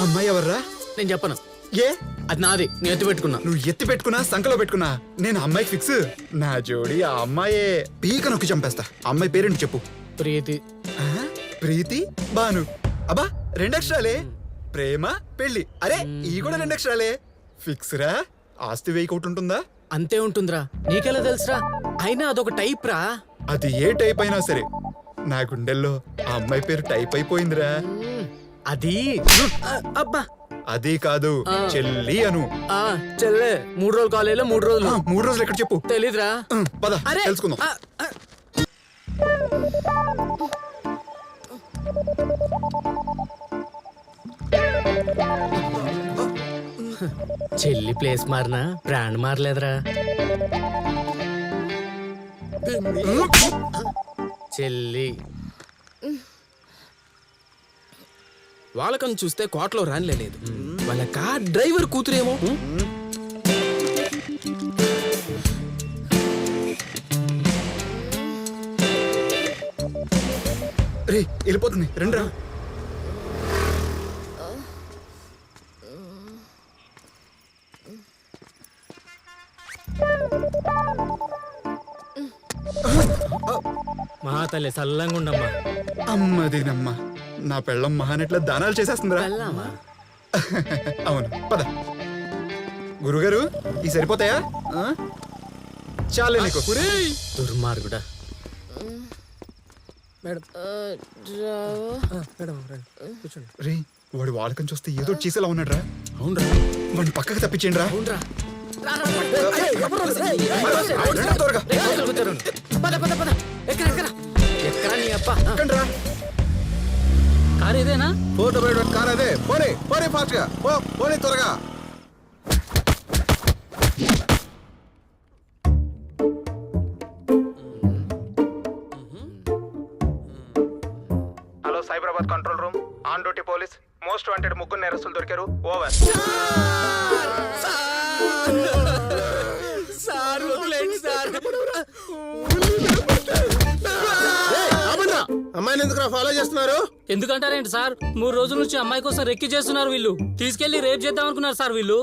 అమ్మాయి ఎవర్రా? నేను చెప్పను. ఏ అది నాది, నేను ఎత్తి పెట్టుకున్నా. నువ్వు ఎత్తి పెట్టుకున్నా సంకలో పెట్టుకున్నా నేను అమ్మాయికి ఫిక్స్. నా జోడి ఆ అమ్మాయే. పీక నొక్కి చంపేస్తా. అమ్మాయి పేరేంటి చెప్పు. ప్రీతి. ప్రీతి బాను. అబ్బా 2 అక్షరాలే. ప్రేమ పెళ్లి. అరే ఈ కూడా 2 అక్షరాలే. ఫిక్స్ రా. ఆస్తి 1000 కోట్లు ఉంటుందా? అంతే ఉంటుందిరా. నీకెలా తెలుసురా? అయినా అదొక టైప్ రా. అది ఏ టైప్ అయినా సరే నా గుండెల్లో ఆ అమ్మాయి పేరు టైప్ అయిపోయిందిరా. అది అబ్బా అది కాదు చెల్లి అను. చెల్లె 3 రోజులు కాలేజీలో 3 రోజులు. 3 రోజులు ఎక్కడ చెప్పు. తెలీదురా. పద తెలుసుకుందాం. చెల్లి ప్లేస్ మారినా బ్రాండ్ మారలేదురా. చెల్లి వాళ్ళకని చూస్తే కోటలో రానిలేదు. వాళ్ళ కార్ డ్రైవర్ కూతురేమో. రే వెళ్ళిపోతుంది రండిరా. మహా తల్లి సల్లంగా ఉండమ్మా. అమ్మదేనమ్మా నా పెళ్ళం మహానెట్ల దానాలు చేసేస్తుందిరా. అవును పద. గురుగారు ఈ సరిపోతాయా? చాలే నీకు. దుర్మార్గుడా. రే వాడు వాళ్ళకని చూస్తే ఏదో చేసేలా ఉన్నాడు రా. అవునరా, వాడిని పక్కకి తప్పించండి రా. అవునరా. త్వరగా ఎక్కరా నీ అప్ప. రా. కారు ఇదేనా? ఫోటో బయట కార్ అదే. పోనీ పోనీ ఫాస్ట్ గా పోనీ త్వరగా. Hello Cyberabad control room. On duty police. Most wanted 3 నేరస్తులు దొరికారు. ఓవర్. సార్ వదిలేండి సార్. అమ్మాయిని ఎందుకు ఫాలో చేస్తున్నారు? ఎందుకంటారేంటి సార్? 3 రోజుల నుంచి అమ్మాయి కోసం రెక్కి చేస్తున్నారు వీళ్ళు. తీసుకెళ్లి రేప్ చేద్దాం అనుకున్నారు సార్ వీళ్ళు.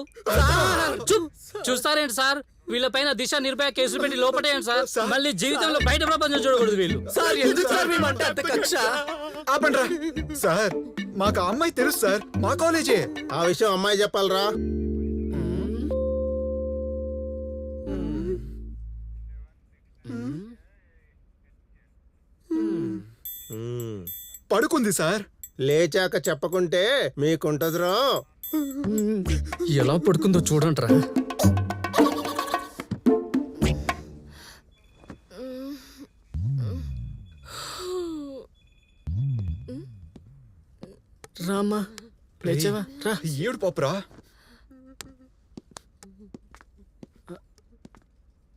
చూస్తారేంటి సార్? వీళ్ళ పైన దిశ నిర్భయ కేసులు పెట్టి లోపటేయండి సార్. మళ్ళీ జీవితంలో బయట ప్రపంచం చూడకూడదు వీళ్ళు. సార్ ఎందుకు సార్ మేమంటే అంత కక్ష? ఆపండ్రా సార్. మాకు ఆ అమ్మాయి తెలుసు సార్. మా కాలేజే. ఆ విషయం అమ్మాయి చెప్పాలరా. పడుకుంది సార్. లేచాక చెప్పకుంటే మీకుంటదిరా. ఎలా పడుకుందో చూడండిరా. రామ్మా లేచావా? రా. ఏడు పాపురా.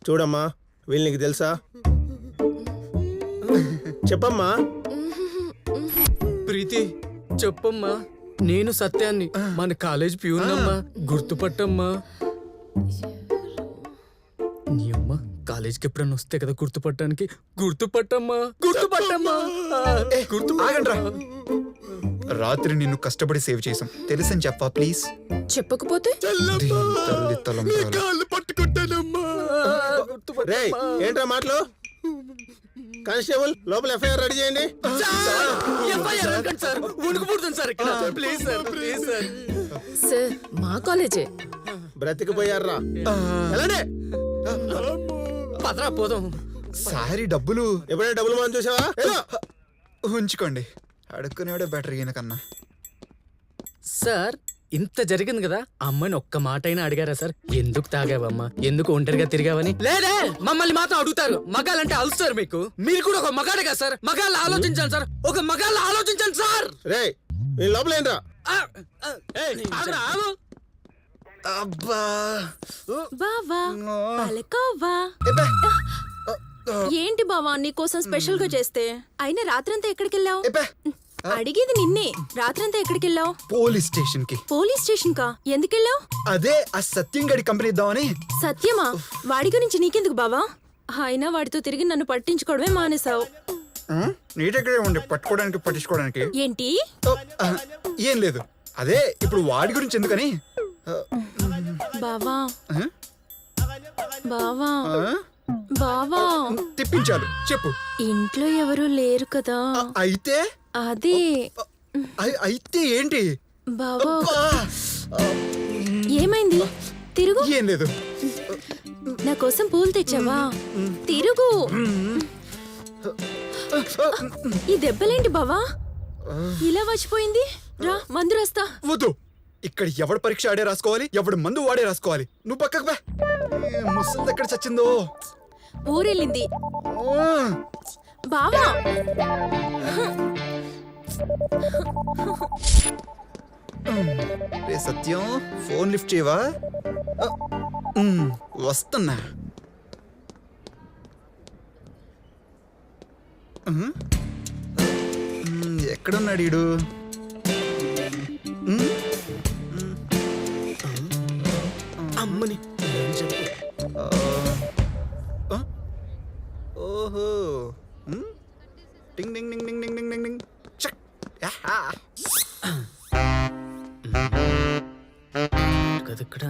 చూడమ్మా వీళ్ళు నీకు తెలుసా? చెప్పమ్మా. ప్రీతి చెప్పమ్మా. నేను సత్యాన్ని, మన కాలేజ్ ప్యూనమ్మా. గుర్తుపట్టమ్మా. నీ అమ్మ కాలేజ్కి ఎప్పుడన్నా వస్తే కదా గుర్తుపట్టడానికి. గుర్తుపట్టమ్మా. గుర్తుపట్టమ్మా. ఆగండ్రా. రాత్రి నిన్ను కష్టపడి సేవ్ చేసాం తెలుసని చెప్పా ప్లీజ్. చెప్పకపోతే తల్లి తలంబ్రాలు. పట్టుకుంటానమ్మా. రేయ్ ఏంట్రా మాటలు? కానిస్టేబుల్ లోపల ఎఫ్ఐఆర్ రెడీ చేయండి. సార్ ఉణుకు పుడుతుంది సార్ ఇక్కడ. Please sir, please sir. Sir మా కాలేజే. బ్రతికిపోయారా? ఎలాంటి పదరా పోదాం. సారీ డబ్బులు ఎప్పుడైనా డబ్బులు మనం చూసావా? ఉంచుకోండి. అడుక్కునేవాడే బెటర్ ఈయన కన్నా. సార్ ఇంత జరిగింది కదా, అమ్మని ఒక్క మాట అయినా అడిగారా సార్? ఎందుకు తాగావమ్మా, ఎందుకు ఒంటరిగా తిరిగావని? లేదే, మమ్మల్ని మాత్రం అడుగుతారు. మగాళ్ళంటే అలుస్తారు మీకు. మీరు కూడా ఒక మగాడేగా సార్? మగాళ్ళు ఆలోచించండి సార్. ఒక మగాళ్ళు ఆలోచించండి సార్. రే నేను లోపలేంట్రా. అబ్బా బావా పలకవ్వా. ఏంటి బావా నీకోసం స్పెషల్ గా చేస్తే? అయినా రాత్రంతా ఎక్కడికి వెళ్ళావు? అడిగేది నిన్నే. రాత్రంతా ఎక్కడికి వెళ్ళావు? పోలీస్ స్టేషన్ కి. పోలీస్ స్టేషన్ కా? ఎందుకెళ్ళావు? అదే ఆ సత్యం గడి కంపెనీ ఇద్దామని. సత్యమా? వాడి గురించి నీకెందుకు బావా? అయినా వాడితో తిరిగి నన్ను పట్టించుకోవడమే మానేశావు. నీ దగ్గరే ఉండి పట్టుకోవడానికి పట్టించుకోవడానికి ఏంటి? ఏం లేదు. అదే ఇప్పుడు వాడి గురించి ఎందుకని బావా ఆ? బావా ఆ? బావా తిప్పించాలి చెప్పు ఇంట్లో ఎవరు లేరు కదా అయితే అదే అయితే ఏంటి బావా అబ్బా! ఏమైంది తిరుగు ఏం లేదు నా కోసం పూలు తెచ్చావా తిరుగు ఈ దెబ్బలేంటి బావా ఇలా వచ్చిపోయింది రా మందు రాస్తా వద్దు ఇక్కడ ఎవడు పరీక్ష ఆడే రాసుకోవాలి ఎవడు మందు వాడే రాసుకోవాలి నువ్వు పక్కకు బా ముసలి ఎక్కడ చచ్చిందో ఊరెళ్ళింది ఆ! బావా రే సత్యం ఫోన్ లిఫ్ట్ చేయవా ఆ, వస్తున్నా ఎక్కడున్నాడు ఈడు అమ్మని ఏం చెప్పు. ఓహో టింగ్ డింగ్ డింగ్ డింగ్ డింగ్ డింగ్ డింగ్ డింగ్ చక్ యాహా కదక్కడ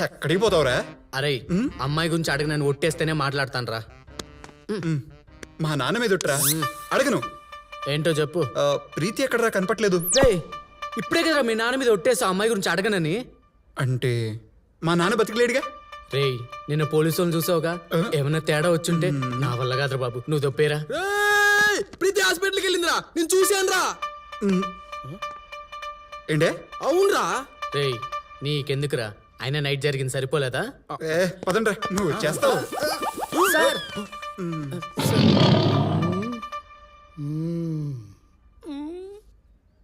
ఎక్కడికి పోతావురా అరే అమ్మాయి గురించి అడిగి నన్ను ఒట్టేస్తేనే మాట్లాడతాను రా మా నాన్న మీద ఉట్రా అడగను ఏంటో చెప్పు ప్రీతి ఎక్కడరా కనపట్లేదు రేయ్, ఇప్పుడే కదరా మీ నాన్న మీద ఒట్టేసా అమ్మాయి గురించి అడగనని అంటే మా నాన్న బతికలేడుగా రేయ్ నిన్న పోలీసులను చూసావుగా ఏమైనా తేడా వచ్చుంటే నా వల్ల కాదురా బాబు నువ్వు దొప్పేరా ఏయ్, ప్రీతి హాస్పిటల్కి వెళ్ళిందిరా నేను చూశానురా. ఏంటే అవునరా. రేయ్ నీకెందుకురా అయినా నైట్ జరిగింది సరిపోలేదా పదండ్రా నువ్వు చేస్తావు సార్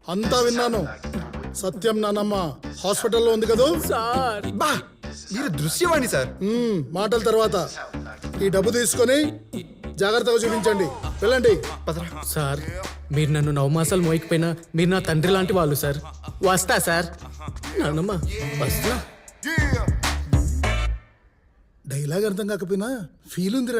అంతా విన్నాను. సత్యం నానమ్మ హాస్పిటల్లో ఉంది కదూ? సార్ బా మీరు దృశ్యవాణి సార్ మాటల తర్వాత ఈ డబ్బు తీసుకొని జాగ్రత్తగా చూపించండి. వెళ్ళండి. పదరా సార్ మీరు నన్ను నవమాసాలు మోయకపోయినా మీరు నా తండ్రి లాంటి వాళ్ళు సార్. వస్తా సార్. నాన్నమ్మ వస్తా. డైలాగ్ అర్థం కాకపోయినా ఫీల్ ఉందిరా.